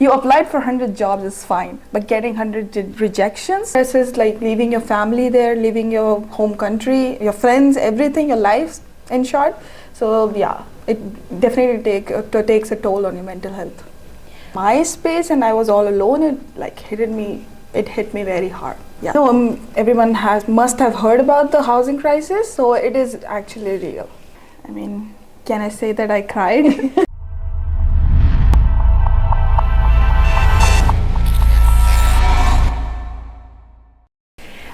You applied for 100 jobs is fine, but getting 100 rejections, this is like leaving your family there, leaving your home country, your friends, everything, your life, in short. So yeah, it definitely takes a toll on your mental health. My space, and I was all alone. It hit me very hard. Yeah. So everyone must have heard about the housing crisis. So it is actually real. I mean, can I say that I cried?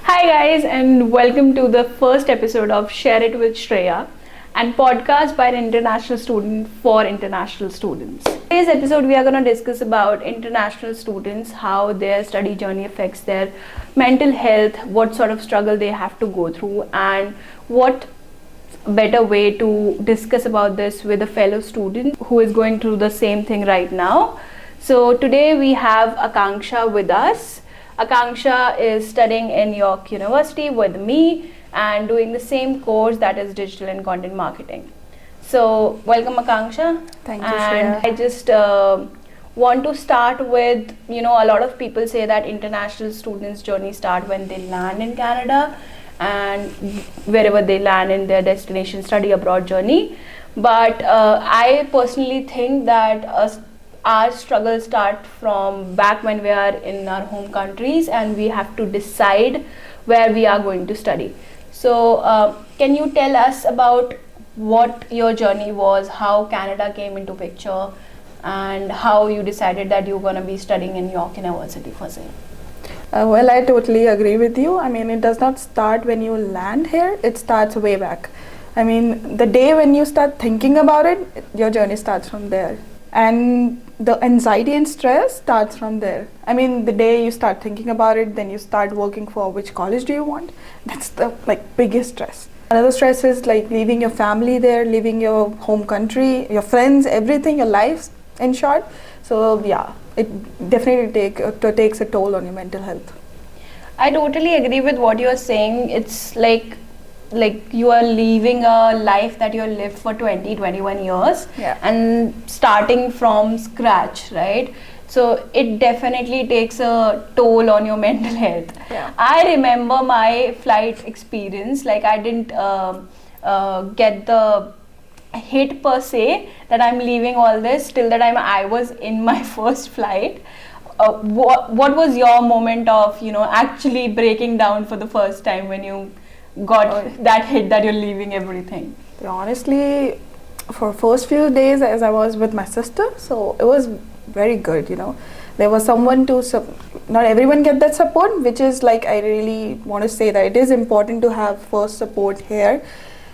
Hi guys, and welcome to the first episode of Share It with Shreya, and podcast by an international student for international students. In today's episode, we are going to discuss about international students, how their study journey affects their mental health, what sort of struggle they have to go through, and what better way to discuss about this with a fellow student who is going through the same thing right now. So today we have Akanksha with us. Akansha is studying in York University with me and doing the same course, that is digital and content marketing. So welcome Akansha. Thank you, And Shreya. I just want to start with, a lot of people say that international students' journey start when they land in Canada and wherever they land in their destination study abroad journey. But I personally think that our struggles start from back when we are in our home countries and we have to decide where we are going to study. So can you tell us about what your journey was, how Canada came into picture, and how you decided that you're going to be studying in York University for say? Well, I totally agree with you. I mean, it does not start when you land here, it starts way back. I mean, the day when you start thinking about it, your journey starts from there. And the anxiety and stress starts from there. I mean, the day you start thinking about it, then you start working for which college do you want. That's the biggest stress. Another stress is leaving your family there, leaving your home country, your friends, everything, your life, in short. So yeah, it definitely takes a toll on your mental health. I totally agree with what you're saying. It's like you are leaving a life that you lived for 21 years, yeah, and starting from scratch, right? So it definitely takes a toll on your mental health. Yeah. I remember my flight experience, I didn't get the hit per se that I'm leaving all this. Till the time I was in my first flight, what was your moment of actually breaking down for the first time when you got that hit that you're leaving everything? Honestly, for first few days as I was with my sister, so it was very good, There was someone to not everyone get that support, which is I really want to say that it is important to have first support here.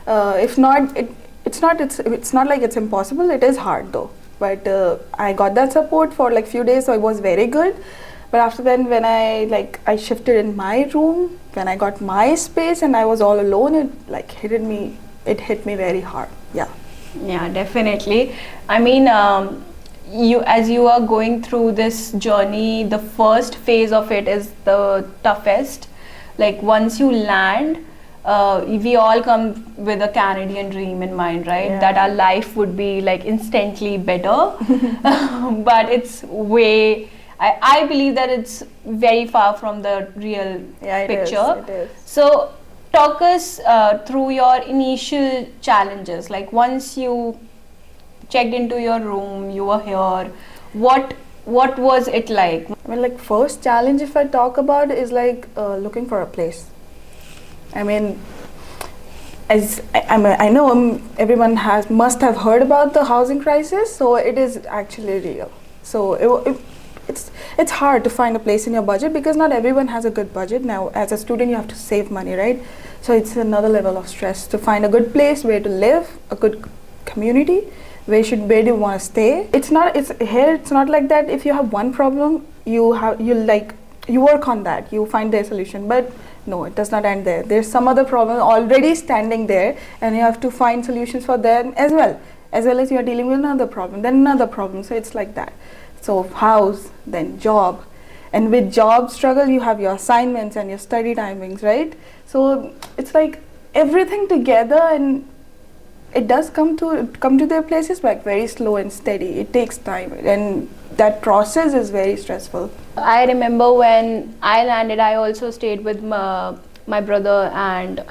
If not, it's not like it's impossible. It is hard though, but I got that support for few days, so it was very good. But after then, when I shifted in my room, when I got my space and I was all alone, it hit me very hard. Yeah. Yeah, definitely. I mean, as you are going through this journey, the first phase of it is the toughest. Once you land, we all come with a Canadian dream in mind, right? Yeah. That our life would be instantly better. But it's way, I believe that it's very far from the real picture. It is. So talk us through your initial challenges. Once you checked into your room, you were here, what was it like? I mean, first challenge if I talk about is looking for a place. I mean, I know everyone must have heard about the housing crisis, so it is actually real. So it's hard to find a place in your budget because not everyone has a good budget. Now, as a student, you have to save money, right? So it's another level of stress to find a good place where to live, a good community, where do you want to stay. It's not like that. If you have one problem, you work on that, you find their solution. But no, it does not end there. There's some other problem already standing there, and you have to find solutions for them as well as you are dealing with another problem, then another problem. So it's like that. So house, then job, and with job struggle you have your assignments and your study timings, right? So it's everything together, and it does come to their places, but very slow and steady. It takes time, and that process is very stressful. I remember when I landed, I also stayed with my brother and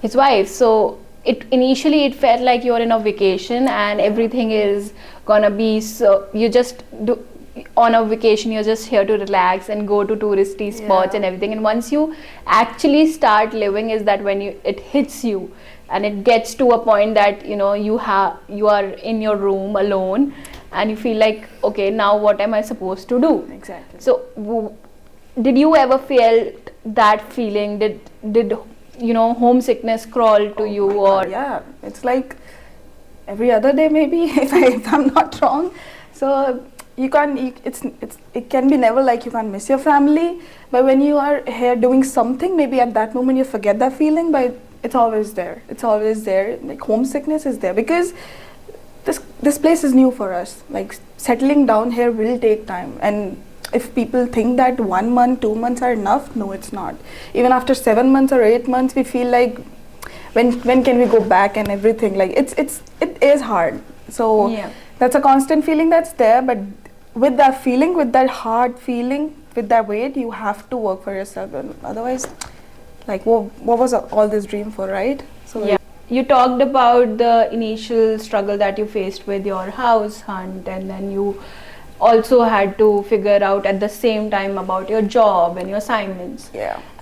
his wife. So initially it felt like you're in a vacation and everything is gonna be, so you just do on a vacation, you're just here to relax and go to touristy spots and everything. And once you actually start living, is that when it hits you, and it gets to a point that you are in your room alone and you feel like, okay, now what am I supposed to do? Exactly. So did you ever feel that feeling? Did homesickness crawl to you? Or yeah, it's like every other day maybe, if I'm not wrong. So it can be never like you can't miss your family, but when you are here doing something, maybe at that moment you forget that feeling, but it's always there. Like homesickness is there because this place is new for us. Like settling down here will take time, and if people think that 1 month, 2 months are enough, no, it's not. Even after 7 months or 8 months, we feel like when can we go back and everything. Like it is hard. So that's a constant feeling that's there, but with that feeling, with that hard feeling, with that weight, you have to work for yourself, and otherwise, like what was all this dream for, right? So you talked about the initial struggle that you faced with your house hunt, and then you also had to figure out at the same time about your job and your assignments.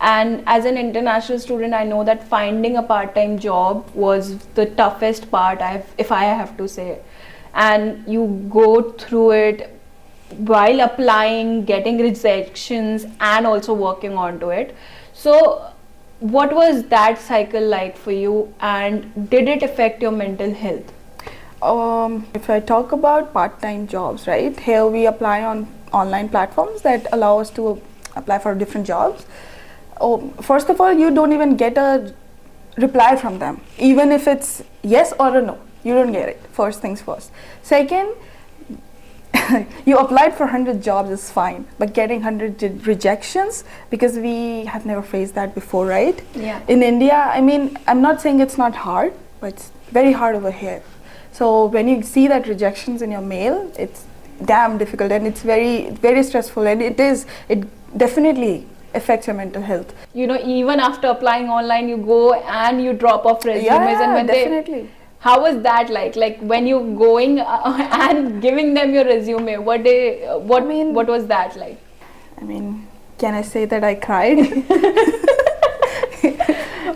And as an international student, I know that finding a part-time job was the toughest part, if I have to say. And you go through it while applying, getting rejections, and also working onto it. So what was that cycle like for you, and did it affect your mental health? If I talk about part-time jobs, right, here we apply on online platforms that allow us to apply for different jobs. First of all, you don't even get a reply from them, even if it's yes or a no. You don't get it. First things first. Second, you applied for 100 jobs is fine, but getting 100 rejections, because we have never faced that before, right? In India, I mean, I'm not saying it's not hard, but it's very hard over here. So when you see that rejections in your mail, it's damn difficult, and it's very, very stressful, and it definitely affects your mental health. Even after applying online, you go and you drop off resumes, and when definitely. How was that like? Like when you going and giving them your resume, what was that like? I mean, can I say that I cried?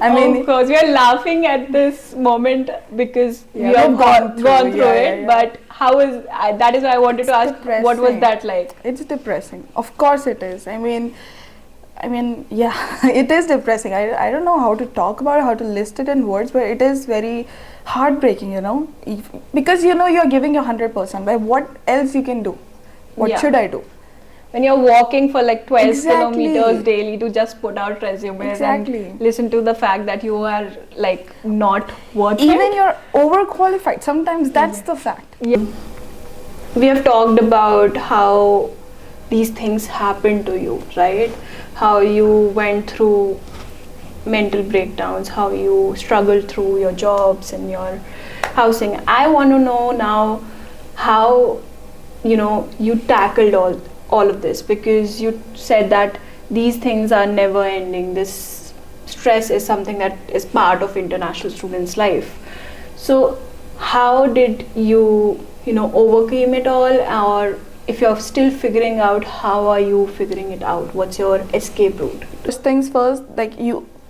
Of course, we are laughing at this moment because we have gone through it. But how is that? Is why I wanted to ask, what was that like? It's depressing. Of course, it is. I mean, yeah, it is depressing. I don't know how to talk about it, how to list it in words, but it is very heartbreaking, because you're giving your 100%. But what else you can do? What should I do? When you're walking for like 12 kilometers daily to just put out resumes and listen to the fact that you are like not worth it. Even you're overqualified. Sometimes that's the fact. We have talked about how these things happen to you, right? How you went through mental breakdowns, how you struggled through your jobs and your housing. I want to know now how you tackled all of this, because you said that these things are never ending. This stress is something that is part of international students' life. So how did you overcome it all, or if you're still figuring out, how are you figuring it out? What's your escape route? First things first,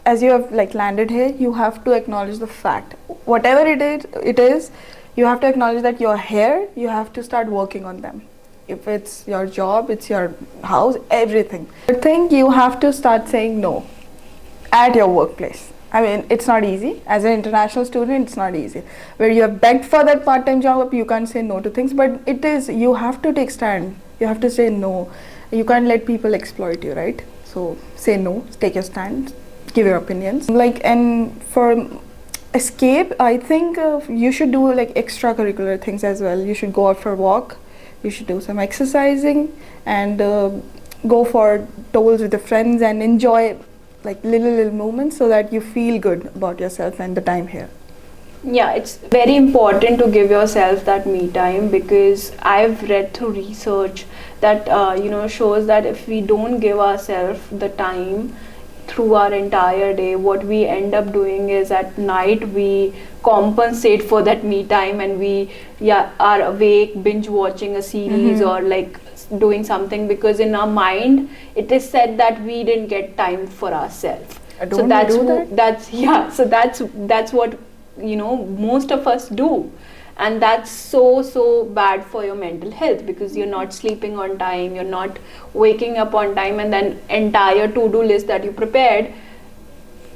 as you have landed here, you have to acknowledge the fact. Whatever it is, you have to acknowledge that you're here. You have to start working on them. If it's your job, it's your house, everything. I think you have to start saying no at your workplace. I mean, it's not easy. As an international student, it's not easy. Where you have begged for that part-time job, you can't say no to things, but it is, you have to take stand. You have to say no. You can't let people exploit you, right? So say no, take your stand, give your opinions. And for escape, I think you should do extracurricular things as well. You should go out for a walk. You should do some exercising and go for tours with your friends and enjoy little moments so that you feel good about yourself and the time here. Yeah, it's very important to give yourself that me time, because I've read through research that shows that if we don't give ourselves the time through our entire day, what we end up doing is at night we compensate for that me time, and we are awake binge watching a series or like doing something, because in our mind it is said that we didn't get time for ourselves. So that's what most of us do, and that's so bad for your mental health, because you're not sleeping on time, you're not waking up on time, and then entire to-do list that you prepared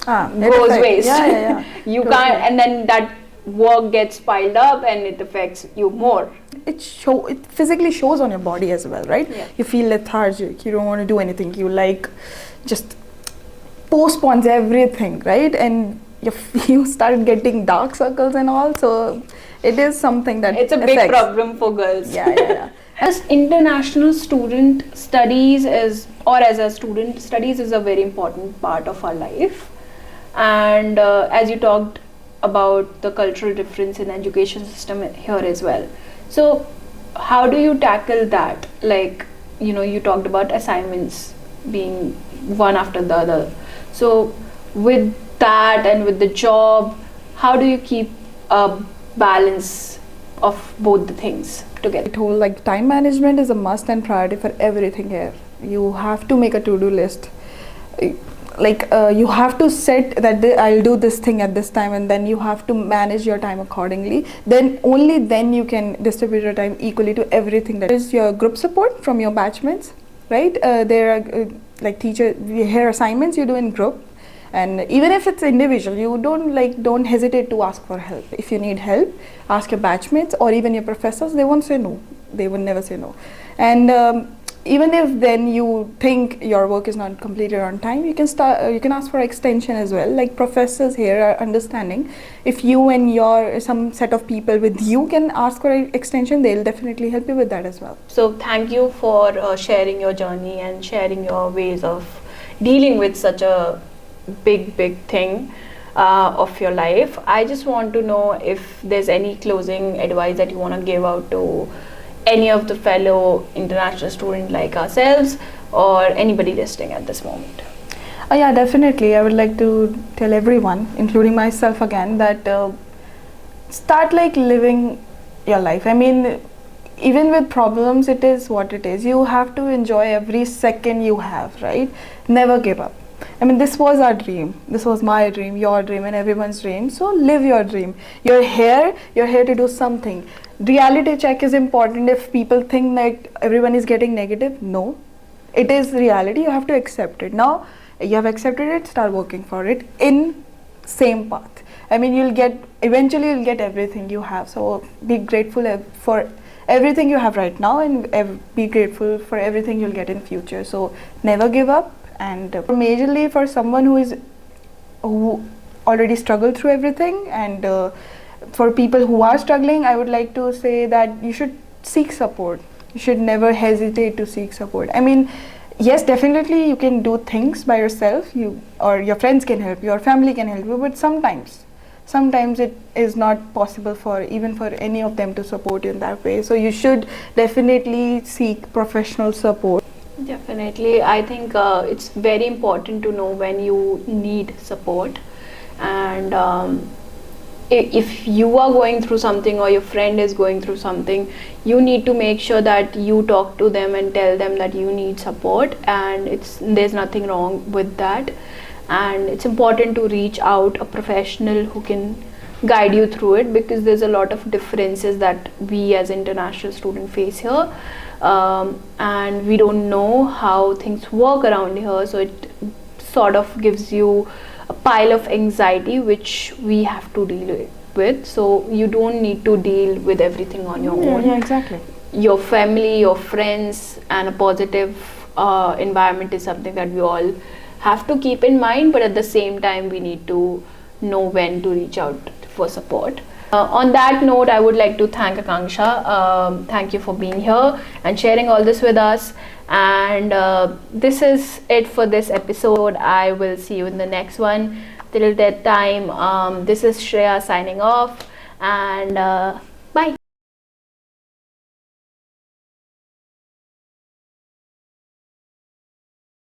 goes waste. Yeah. You can't, and then that work gets piled up and it affects you more. It physically shows on your body as well, right? Yeah. You feel lethargic, you don't want to do anything, you just postpones everything, right? And you start getting dark circles and all, so it is something that it's a big problem for girls. Yeah. As international student, studies as a student, studies is a very important part of our life. And as you talked about the cultural difference in education system here as well, so how do you tackle that? Like, you talked about assignments being one after the other, so with that and with the job, how do you keep a balance of both the things together? I told, like, time management is a must and priority for everything here. You have to make a to-do list. You have to set that I'll do this thing at this time, and then you have to manage your time accordingly. Then only then you can distribute your time equally to everything. That is your group support from your batchmates, right? There are like teacher here assignments you do in group. And even if it's individual, you don't hesitate to ask for help. If you need help, ask your batchmates or even your professors. They won't say no. They will never say no. And even if then you think your work is not completed on time, you can ask for extension as well. Like, professors here are understanding. If you and some set of people with you can ask for extension, they'll definitely help you with that as well. So thank you for sharing your journey and sharing your ways of dealing with such a big thing of your life. I just want to know if there's any closing advice that you want to give out to any of the fellow international students like ourselves, or anybody listening at this moment. Yeah, definitely. I would like to tell everyone, including myself again, that start living your life. I mean, even with problems, it is what it is. You have to enjoy every second you have, right? Never give up. I mean, this was our dream. This was my dream, your dream, and everyone's dream. So live your dream. You're here to do something. Reality check is important. If people think that everyone is getting negative, no. It is reality. You have to accept it. Now, you have accepted it, start working for it in same path. I mean, eventually you'll get everything you have. So be grateful for everything you have right now, and be grateful for everything you'll get in future. So never give up. And majorly for someone who already struggled through everything, and for people who are struggling, I would like to say that you should seek support. You should never hesitate to seek support. I mean, yes, definitely you can do things by yourself, or your friends can help you, your family can help you, but sometimes it is not possible for any of them to support you in that way. So you should definitely seek professional support. Definitely. I think it's very important to know when you need support, and if you are going through something or your friend is going through something, you need to make sure that you talk to them and tell them that you need support, and there's nothing wrong with that. And it's important to reach out a professional who can guide you through it, because there's a lot of differences that we as international students face here, and we don't know how things work around here, so it sort of gives you a pile of anxiety which we have to deal with. So you don't need to deal with everything on your own. Yeah, exactly. Your family, your friends, and a positive environment is something that we all have to keep in mind, but at the same time we need to know when to reach out for support. On that note, I would like to thank Akanksha. Thank you for being here and sharing all this with us. And this is it for this episode. I will see you in the next one. Till that time, this is Shreya signing off, and